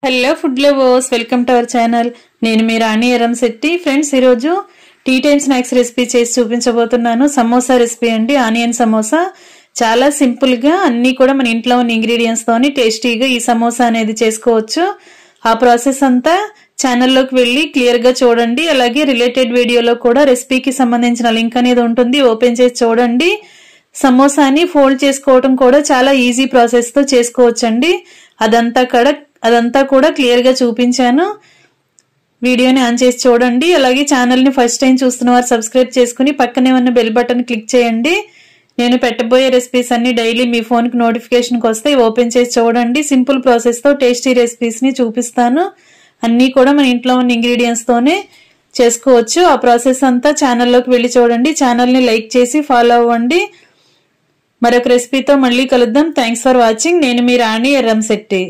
Hello food lovers, welcome to our channel. నేను మీ రాణి Erramsetti. Friends, ఈరోజు tea time snacks recipe చేసి చూపించబోతున్నాను. సమోసా రెసిపీ అండి, ఆనియన్ సమోసా. చాలా సింపుల్ గా అన్ని కూడా మన ఇంట్లో ఉన్న ఇంగ్రీడియంట్స్ తోని టేస్టీగా ఈ సమోసా అనేది చేసుకోవచ్చు. ఆ ప్రాసెస్ అంతా ఛానల్లోకి వెళ్ళి క్లియర్ గా చూడండి. అలాగే రిలేటెడ్ వీడియోలో కూడా రెసిపీకి సంబంధించిన లింక్ అనేది ఉంటుంది, ఓపెన్ చేసి చూడండి. సమోసాని ఫోల్డ్ చేసుకోవడం కూడా చాలా ఈజీ ప్రాసెస్ తో చేసుకోవచ్చండి. అదంతా కూడా క్లియర్ గా చూపించాను. వీడియోని ఆన్ చేసి చూడండి. అలాగే ఛానల్ ని ఫస్ట్ టైం చూస్తున్న వారు సబ్స్క్రైబ్ చేసుకుని పక్కనే ఉన్న బెల్ బటన్ క్లిక్ చేయండి. నేను పెట్టబోయే రెసిపీస్ అన్ని డైలీ మీ ఫోన్ కి నోటిఫికేషన్ వస్తాయి, ఓపెన్ చేసి చూడండి. సింపుల్ ప్రాసెస్ తో టేస్టీ రెసిపీస్ ని చూపిస్తాను. అన్ని కూడా మన ఇంట్లో ఉన్న ఇంగ్రీడియంట్స్ తోనే చేసుకోవచ్చు. ఆ ప్రాసెస్ అంతా ఛానల్లోకి వెళ్ళి చూడండి. ఛానల్ ని లైక్ చేసి ఫాలో అవ్వండి. మరొక రెసిపీతో మళ్ళీ కలుద్దాం. Thanks for watching. నేను మీ రాణి ఎర్రంశెట్టి.